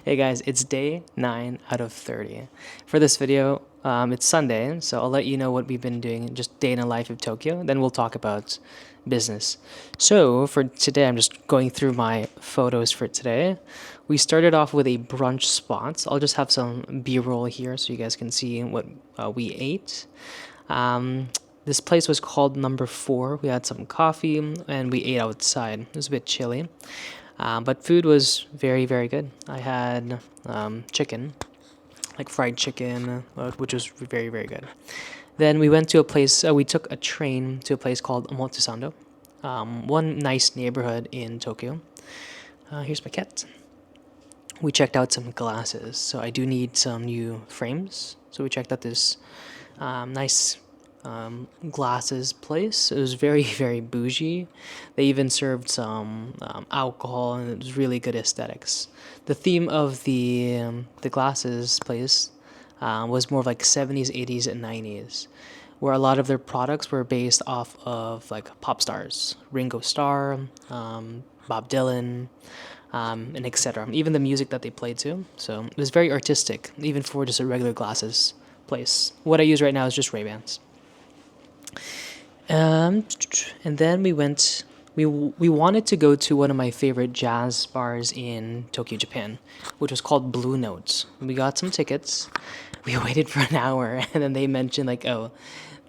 Hey guys, it's day 9 out of 30. For this video, it's Sunday, so I'll let you know what we've been doing, just day in the life of Tokyo. Then we'll talk about business. So for today, I'm just going through my photos for today. We started off with a brunch spot. I'll just have some B-roll here so you guys can see what we ate. This place was called Number 4. We had some coffee and we ate outside. It was a bit chilly. But food was very, very good. I had chicken, like fried chicken, which was very, very good. Then we went to a place, we took a train to a place called Omotesando, one nice neighborhood in Tokyo. Here's my cat. We checked out some glasses, so I do need some new frames. So we checked out this nice glasses place. It was very, very bougie. They even served some alcohol, and it was really good aesthetics. The theme of the glasses place was more of like 70s, 80s, and 90s, where a lot of their products were based off of like pop stars, Ringo Starr, Bob Dylan, and etc. Even the music that they played too. So it was very artistic, even for just a regular glasses place. What I use right now is just Ray-Bans. And then we went. We wanted to go to one of my favorite jazz bars in Tokyo, Japan, which was called Blue Notes. We got some tickets. We waited for an hour, and then they mentioned like, oh,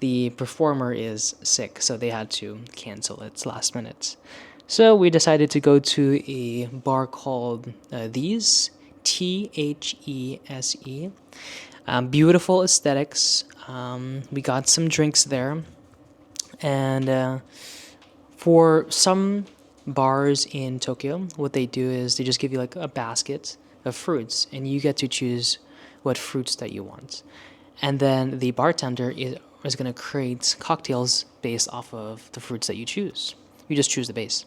the performer is sick, so they had to cancel it last minute. So we decided to go to a bar called These. Beautiful aesthetics. We got some drinks there. And for some bars in Tokyo, what they do is they just give you like a basket of fruits, and you get to choose what fruits that you want. And then the bartender is going to create cocktails based off of the fruits that you choose. You just choose the base.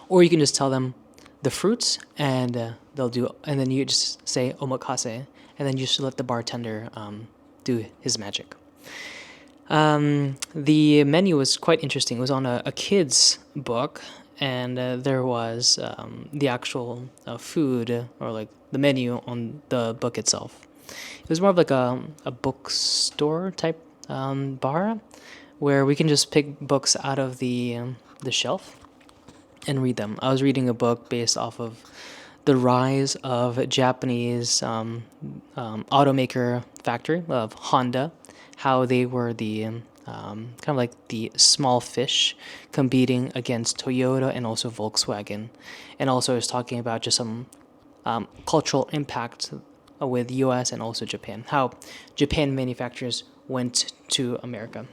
Or you can just tell them the fruits, and and then you just say omakase, and then you just let the bartender do his magic. The menu was quite interesting. It was on a kid's book, and there was the actual food or like the menu on the book itself. It was more of like a bookstore type bar where we can just pick books out of the shelf and read them. I was reading a book based off of the rise of Japanese automaker factory of Honda, how they were the kind of like the small fish competing against Toyota and also Volkswagen, and also is talking about just some cultural impact with U.S. and also Japan, how Japan manufacturers went to America.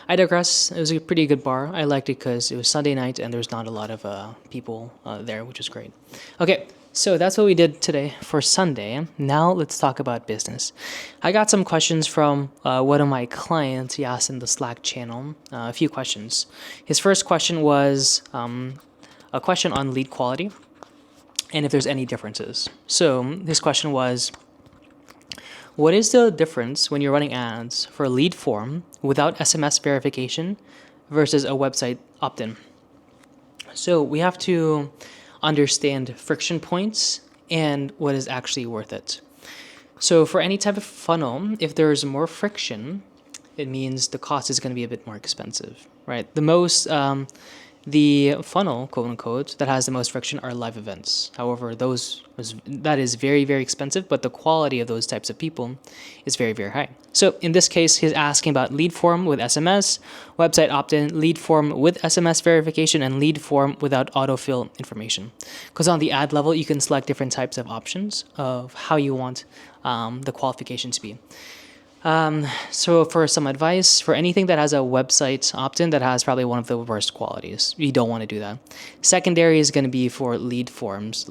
I digress. It was a pretty good bar. I liked it because it was Sunday night and there's not a lot of people there, which was great. Okay, so that's what we did today for Sunday. Now let's talk about business. I got some questions from one of my clients. He asked in the Slack channel a few questions. His first question was a question on lead quality and if there's any differences. So his question was, what is the difference when you're running ads for a lead form without SMS verification versus a website opt-in? So we have to understand friction points and what is actually worth it. So for any type of funnel, if there's more friction, it means the cost is going to be a bit more expensive, right? The funnel, quote unquote, that has the most friction are live events. However, that is very, very expensive, but the quality of those types of people is very, very high. So in this case, he's asking about lead form with SMS, website opt-in, lead form with SMS verification, and lead form without autofill information. Because on the ad level, you can select different types of options of how you want the qualification to be. So for some advice, for anything that has a website opt-in that has probably one of the worst qualities, you don't want to do that. Secondary is going to be for lead forms.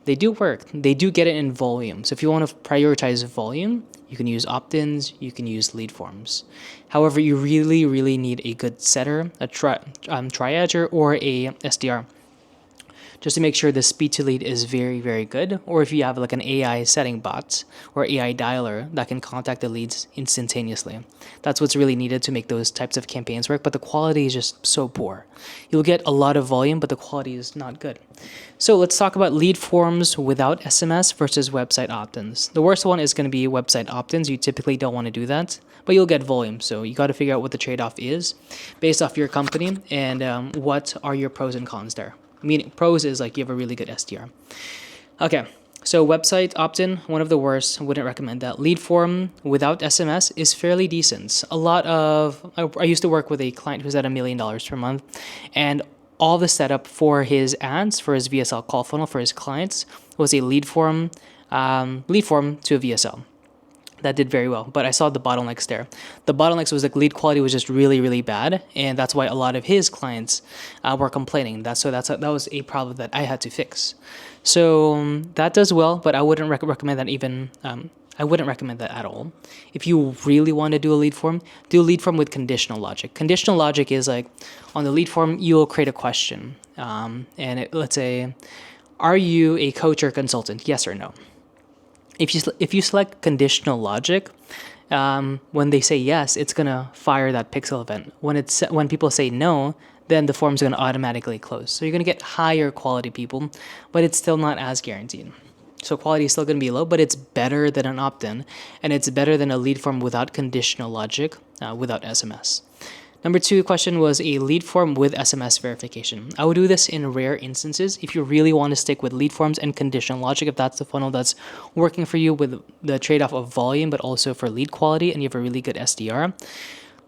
They do work. They do get it in volume. So if you want to prioritize volume, you can use opt-ins, you can use lead forms. However, you really, really need a good setter, a triager, or a SDR just to make sure the speed to lead is very, very good. Or if you have like an AI setting bot or AI dialer that can contact the leads instantaneously. That's what's really needed to make those types of campaigns work, but the quality is just so poor. You'll get a lot of volume, but the quality is not good. So let's talk about lead forms without SMS versus website opt-ins. The worst one is going to be website opt-ins. You typically don't want to do that, but you'll get volume. So you got to figure out what the trade-off is based off your company and what are your pros and cons there. Meaning pros is like you have a really good SDR. Okay, so website opt-in, one of the worst. Wouldn't recommend that. Lead form without SMS is fairly decent. I used to work with a client who's at $1 million per month, and all the setup for his ads, for his VSL call funnel for his clients was a lead form to a VSL. That did very well, but I saw the bottlenecks there. The bottlenecks was like lead quality was just really, really bad, and that's why a lot of his clients were complaining. That was a problem that I had to fix. So that does well, but I wouldn't recommend that even. I wouldn't recommend that at all. If you really want to do a lead form, do a lead form with conditional logic. Conditional logic is like on the lead form, you will create a question, let's say, are you a coach or consultant? Yes or no. If you select conditional logic, when they say yes, it's gonna fire that pixel event. When people say no, then the form's gonna automatically close. So you're gonna get higher quality people, but it's still not as guaranteed. So quality is still gonna be low, but it's better than an opt-in, and it's better than a lead form without conditional logic, without SMS. Number 2 question was a lead form with SMS verification. I would do this in rare instances if you really want to stick with lead forms and conditional logic, if that's the funnel that's working for you with the trade-off of volume, but also for lead quality, and you have a really good SDR.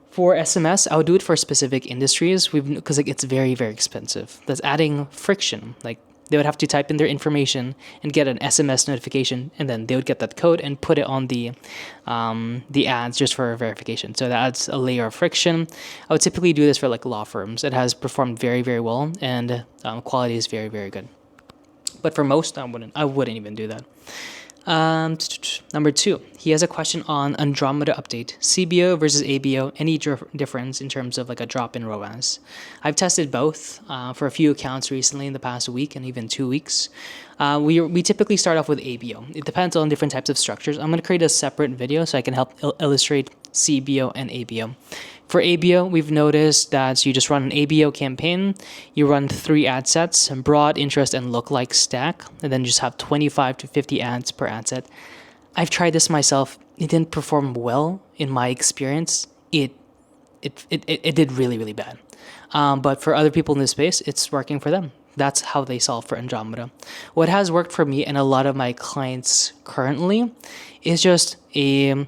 For SMS, I would do it for specific industries because it's very, very expensive. That's adding friction. Like they would have to type in their information and get an SMS notification, and then they would get that code and put it on the ads just for verification. So that adds a layer of friction. I would typically do this for like law firms. It has performed very, very well, and quality is very, very good. But for most, I wouldn't even do that. Number 2, he has a question on Andromeda update, CBO versus ABO, any difference in terms of like a drop in ROAS. I've tested both for a few accounts recently in the past week and even 2 weeks. We typically start off with ABO. It depends on different types of structures. I'm going to create a separate video so I can help illustrate CBO and ABO. For ABO, we've noticed that you just run an ABO campaign, you run 3 ad sets, broad, interest, and lookalike stack, and then just have 25 to 50 ads per ad set. I've tried this myself. It didn't perform well in my experience. It did really, really bad. But for other people in this space, it's working for them. That's how they solve for Andromeda. What has worked for me and a lot of my clients currently is just 2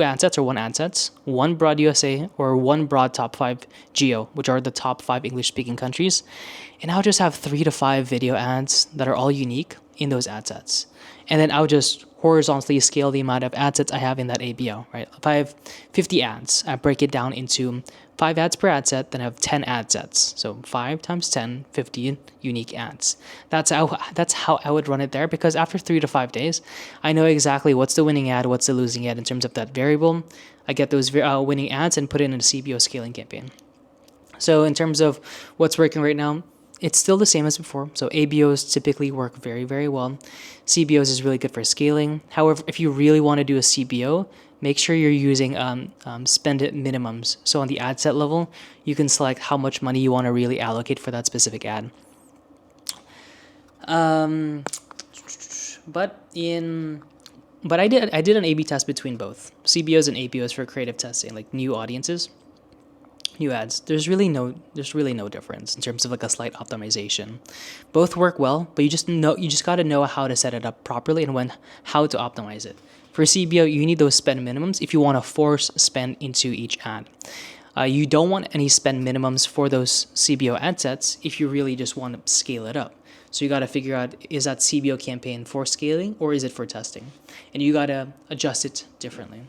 ad sets or 1 ad sets, 1 broad USA or 1 broad top 5 geo, which are the top 5 English-speaking countries. And I'll just have 3 to 5 video ads that are all unique in those ad sets. And then I'll just horizontally scale the amount of ad sets I have in that ABO, right? If I have 50 ads, I break it down into 5 ads per ad set, then I have 10 ad sets. So 5 times 10, 50 unique ads. That's how I would run it there, because after 3 to 5 days, I know exactly what's the winning ad, what's the losing ad in terms of that variable. I get those winning ads and put it in a CBO scaling campaign. So in terms of what's working right now, it's still the same as before. So ABOs typically work very, very well. CBOs is really good for scaling. However, if you really want to do a CBO, make sure you're using spend it minimums. So on the ad set level, you can select how much money you want to really allocate for that specific ad. But I did an A/B test between both CBOs and ABOs for creative testing, like new audiences, new ads. There's really no difference in terms of like a slight optimization. Both work well, but you just got to know how to set it up properly and how to optimize it. For CBO, you need those spend minimums if you want to force spend into each ad. You don't want any spend minimums for those CBO ad sets if you really just want to scale it up. So you got to figure out, is that CBO campaign for scaling or is it for testing? And you got to adjust it differently.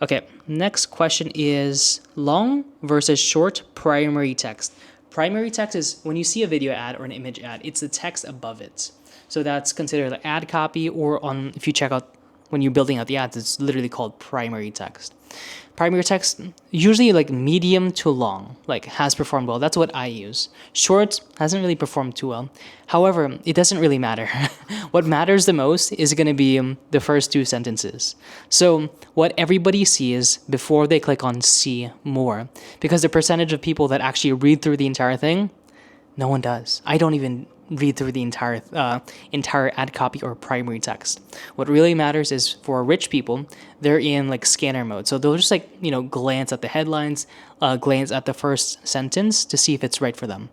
Okay, next question is long versus short primary text. Primary text is when you see a video ad or an image ad, it's the text above it. So that's considered like ad copy, or if you check out when you're building out the ads, it's literally called primary text. Primary text, usually like medium to long, like has performed well. That's what I use. Short hasn't really performed too well. However, it doesn't really matter. What matters the most is going to be the first two sentences. So what everybody sees before they click on see more, because the percentage of people that actually read through the entire thing, no one does. I don't even read through the entire ad copy or primary text. What really matters is for rich people, they're in like scanner mode. So they'll just like, glance at the headlines, glance at the first sentence to see if it's right for them.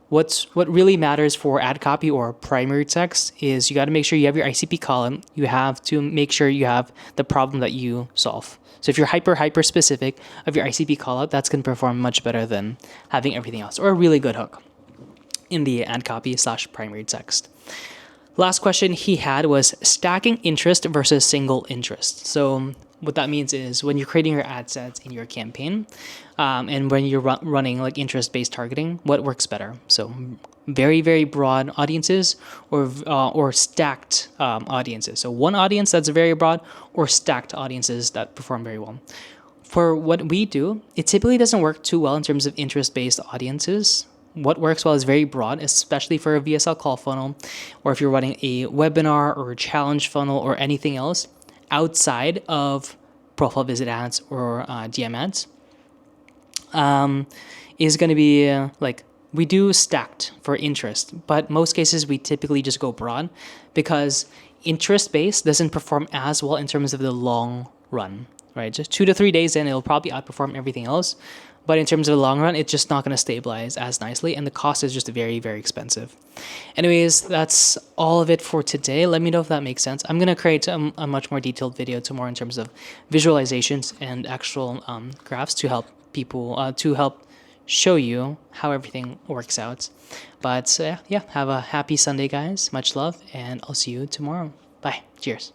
What really matters for ad copy or primary text is you got to make sure you have your ICP column. You have to make sure you have the problem that you solve. So if you're hyper specific of your ICP callout, that's going to perform much better than having everything else or a really good hook in the ad copy / primary text. Last question he had was stacking interest versus single interest. So what that means is when you're creating your ad sets in your campaign, and when you're running like interest-based targeting, what works better? So very, very broad audiences or stacked audiences. So one audience that's very broad or stacked audiences that perform very well. For what we do, it typically doesn't work too well in terms of interest-based audiences. What works well is very broad, especially for a VSL call funnel, or if you're running a webinar or a challenge funnel or anything else outside of profile visit ads or DM ads, is going to be like we do stacked for interest, but most cases we typically just go broad because interest-based doesn't perform as well in terms of the long run, right? Just 2 to 3 days in, it'll probably outperform everything else. But in terms of the long run, it's just not going to stabilize as nicely, and the cost is just very, very expensive. Anyways, that's all of it for today. Let me know if that makes sense. I'm going to create a much more detailed video tomorrow in terms of visualizations and actual graphs to help people, to help show you how everything works out. But yeah, have a happy Sunday, guys. Much love, and I'll see you tomorrow. Bye. Cheers.